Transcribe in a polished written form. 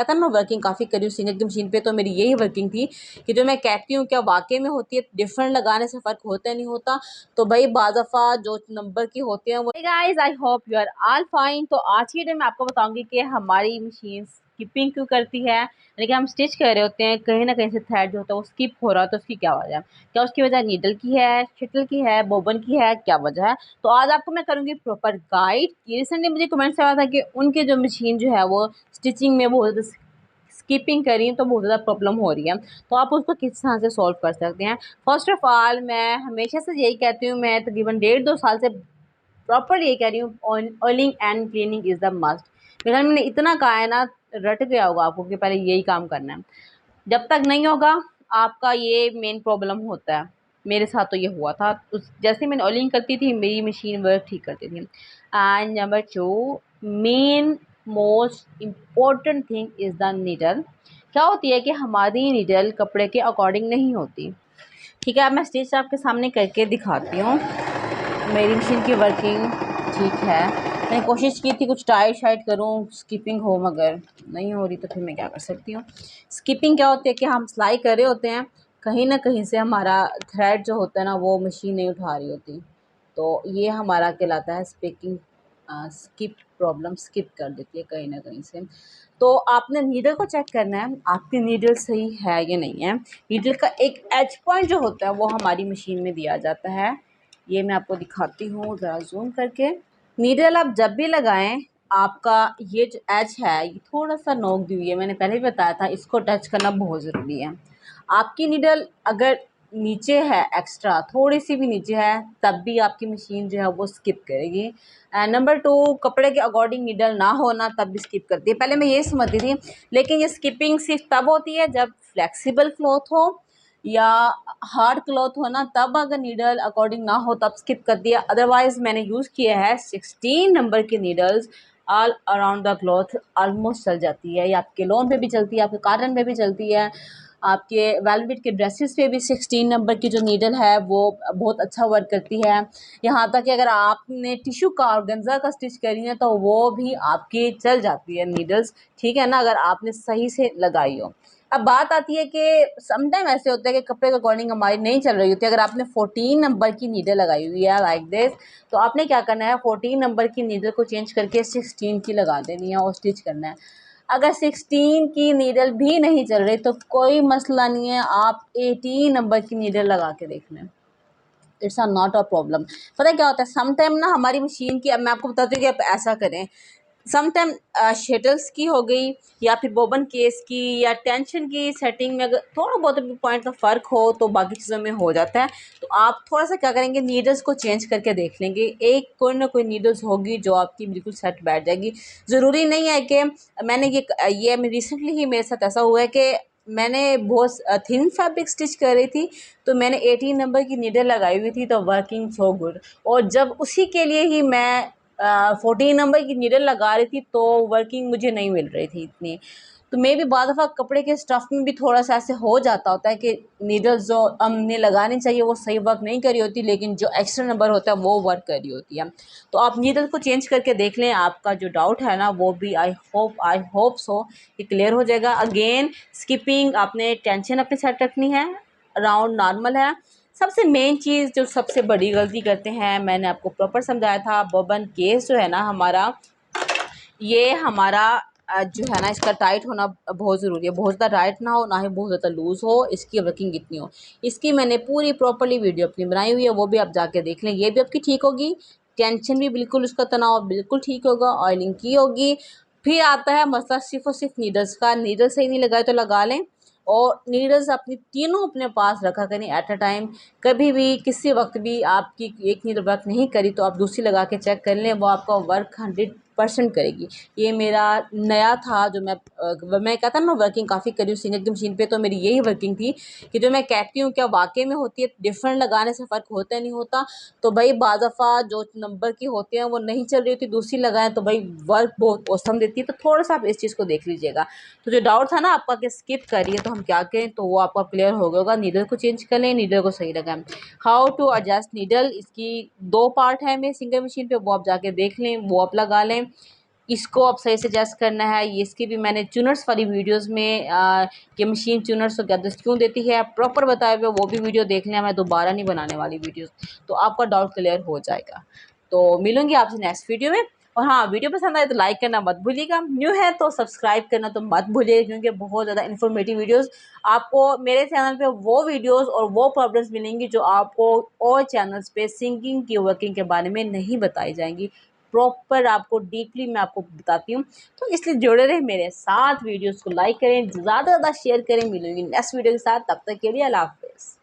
कहता ना वर्किंग काफ़ी करी हूँ सिंगर की मशीन पे, तो मेरी यही वर्किंग थी कि जो मैं कहती हूँ क्या वाकई में होती है, डिफरेंट लगाने से फ़र्क होता नहीं होता। तो भाई बाज़ दफ़ा जो नंबर की होती हैं वो guys, I hope you are all fine. तो आज की डेट मैं आपको बताऊंगी कि हमारी मशीन स्किपिंग क्यों करती है, यानी कि हम स्टिच कर रहे होते हैं, कहीं ना कहीं से थ्रेड जो होता है वो स्किप हो रहा है, तो उसकी क्या वजह है, क्या उसकी वजह नीडल की है, शटल की है, बोबन की है, क्या वजह है। तो आज आपको मैं करूंगी प्रॉपर गाइड। रिसेंटली मुझे कमेंट्स आया था कि उनके जो मशीन जो है वो स्टिचिंग में बहुत ज़्यादा स्किपिंग करी तो बहुत ज़्यादा प्रॉब्लम हो रही है, तो आप उसको किस तरह से सॉल्व कर सकते हैं। फर्स्ट ऑफ ऑल मैं हमेशा से यही कहती हूँ, मैं तकरीबन 1.5-2 साल से प्रॉपर ये कह रही हूँ, oiling and cleaning is the must. मेरे ख्याल में मैंने इतना कहा है ना, रट गया होगा आपको कि पहले यही काम करना है। जब तक नहीं होगा आपका ये मेन प्रॉब्लम होता है। मेरे साथ तो ये हुआ था, उस जैसे मैंने ऑयलिंग करती थी मेरी मशीन वर्क ठीक करती थी। And number 2, main most important thing is the needle. क्या होती है कि हमारी नीडल कपड़े के अकॉर्डिंग नहीं होती। ठीक है, अब मैं स्टिच आपके सामने करके दिखाती हूँ। मेरी मशीन की वर्किंग ठीक है। मैंने कोशिश की थी कुछ टाइट शाइट करूँ, स्किपिंग हो, मगर नहीं हो रही, तो फिर मैं क्या कर सकती हूँ। स्किपिंग क्या होती है कि हम सिलाई कर रहे होते हैं, कहीं ना कहीं से हमारा थ्रेड जो होता है ना वो मशीन नहीं उठा रही होती, तो ये हमारा कहलाता है स्पीकिंग स्किप प्रॉब्लम, स्किप कर देती है कहीं ना कहीं से। तो आपने नीडल को चेक करना है आपकी नीडल सही है या नहीं है। नीडल का एक एज पॉइंट जो होता है वो हमारी मशीन में दिया जाता है, ये मैं आपको दिखाती हूँ ज़रा जूम करके। नीडल आप जब भी लगाएं, आपका ये जो एज है ये थोड़ा सा नोक दी हुई है, मैंने पहले भी बताया था, इसको टच करना बहुत ज़रूरी है। आपकी नीडल अगर नीचे है, एक्स्ट्रा थोड़ी सी भी नीचे है, तब भी आपकी मशीन जो है वो स्किप करेगी। नंबर 2, कपड़े के अकॉर्डिंग नीडल ना होना तब भी स्किप करती है। पहले मैं ये समझती थी, लेकिन ये स्किपिंग सिर्फ तब होती है जब फ्लेक्सिबल क्लॉथ हो या हार्ड क्लॉथ हो ना, तब अगर नीडल अकॉर्डिंग ना हो तब स्किप कर दिया। अदरवाइज़ मैंने यूज़ किया है 16 नंबर की needles, all around the cloth almost चल जाती है। ये आपके लॉन पे भी चलती है, आपके कॉटन पे भी चलती है, आपके वेलवेट के ड्रेसेस पे भी 16 नंबर की जो नीडल है वो बहुत अच्छा वर्क करती है। यहाँ तक कि अगर आपने टिश्यू का ऑर्गेन्जा का स्टिच करी है तो वो भी आपकी चल जाती है नीडल्स, ठीक है ना, अगर आपने सही से लगाई हो। अब बात आती है कि समटाइम ऐसे होता है कि कपड़े के अकॉर्डिंग हमारी नहीं चल रही होती। अगर आपने 14 नंबर की नीडल लगाई हुई है लाइक दिस, तो आपने क्या करना है, 14 नंबर की नीडल को चेंज करके 16 की लगा देनी है और स्टिच करना है। अगर 16 की नीडल भी नहीं चल रही तो कोई मसला नहीं है, आप 18 नंबर की नीडल लगा के देख लें, it's are not a problem. पता है क्या होता है, समटाइम ना हमारी मशीन की, अब मैं आपको बताती हूँ कि आप ऐसा करें। समटाइम शटल्स की हो गई या फिर बोबन केस की या टेंशन की सेटिंग में अगर थोड़ा बहुत भी पॉइंट का फ़र्क हो तो बाकी चीज़ों में हो जाता है। तो आप थोड़ा सा क्या करेंगे, नीडल्स को चेंज करके देख लेंगे, एक कोई ना कोई नीडल्स होगी जो आपकी बिल्कुल सेट बैठ जाएगी। ज़रूरी नहीं है कि मैंने ये रिसेंटली ही मेरे साथ ऐसा हुआ है कि मैंने बहुत थिन फैब्रिक स्टिच कर रही थी, तो मैंने 18 नंबर की नीडल लगाई हुई थी, तो वर्किंग सो गुड। और जब उसी के लिए ही मैं 14 नंबर की नीडल लगा रही थी तो वर्किंग मुझे नहीं मिल रही थी इतनी। तो मे भी बाद दफ़ा कपड़े के स्टफ़ में भी थोड़ा सा ऐसे हो जाता होता है कि नीडल्स जो हमने लगानी चाहिए वो सही वर्क नहीं करी होती, लेकिन जो एक्स्ट्रा नंबर होता है वो वर्क करी होती है। तो आप नीडल को चेंज करके देख लें, आपका जो डाउट है ना वो भी आई होप सो कि क्लियर हो जाएगा। अगेन स्किपिंग, आपने टेंशन अपने सेट रखनी है, राउंड नॉर्मल है। सबसे मेन चीज़ जो सबसे बड़ी गलती करते हैं, मैंने आपको प्रॉपर समझाया था, बबन केस जो है ना हमारा, ये हमारा जो है ना इसका टाइट होना बहुत ज़रूरी है। बहुत ज़्यादा टाइट ना हो, ना ही बहुत ज़्यादा लूज़ हो, इसकी वर्किंग इतनी हो। इसकी मैंने पूरी प्रॉपर्ली वीडियो अपनी बनाई हुई है, वो भी आप जाके देख लें, ये भी आपकी ठीक होगी। टेंशन भी बिल्कुल, उसका तनाव बिल्कुल ठीक होगा, ऑयलिंग की होगी। फिर आता है मसला सिर्फ और सिर्फ नीडल्स का। नीडल सही नहीं लगाए तो लगा लें, और नीडल्स अपनी तीनों अपने पास रखा करें एट अ टाइम। कभी भी किसी वक्त भी आपकी एक नीडल वर्क नहीं करी तो आप दूसरी लगा के चेक कर लें, वो आपका वर्क 100% करेगी। ये मेरा नया था जो मैं कहता ना वर्किंग काफ़ी करी हूँ सिंगर की मशीन पे, तो मेरी यही वर्किंग थी कि जो मैं कहती हूँ क्या वाकई में होती है, डिफरेंट लगाने से फ़र्क होता नहीं होता। तो भाई बाज़ दफ़ा जो नंबर की होती हैं वो नहीं चल रही होती, दूसरी लगाएं तो भाई वर्क बहुत औसम देती है। तो थोड़ा सा आप इस चीज़ को देख लीजिएगा। तो जो डाउट था ना आपका कि स्किप करिए तो हम क्या करें, तो वो आपका क्लियर हो गया होगा। नीडल को चेंज कर लें, नीडल को सही लगाएं। हाउ टू एडजस्ट नीडल, इसकी 2 पार्ट है मेरी सिंगर मशीन पे, वो आप जाके देख लें, वो आप लगा लें। इसको अब सही से एडजस्ट करना है। ये इसकी भी मैंने ट्यूनर्स वाली वीडियोस में कि मशीन ट्यूनर्स को गैदर्स क्यों देती है प्रॉपर बताए हुए, वो भी वीडियो देख लें। मैं दोबारा नहीं बनाने वाली वीडियोस, तो आपका डाउट क्लियर हो जाएगा। तो मिलूंगी आपसे नेक्स्ट वीडियो में। और हाँ, वीडियो पसंद आए तो लाइक करना मत भूलिएगा, न्यू है तो सब्सक्राइब करना तो मत भूलिएगा, क्योंकि बहुत ज़्यादा इन्फॉर्मेटिव वीडियोस आपको मेरे चैनल पे वो वीडियोस और वो प्रॉब्लम्स मिलेंगी जो आपको और चैनल्स पे सिंगिंग की वर्किंग के बारे में नहीं बताई जाएंगी। प्रॉपर आपको डीपली मैं आपको बताती हूँ, तो इसलिए जुड़े रहे मेरे साथ। वीडियोस को लाइक करें, ज़्यादा से ज़्यादा शेयर करें। मिलूंगी नेक्स्ट वीडियो के साथ, तब तक के लिए अल्लाह हाफ़िज़।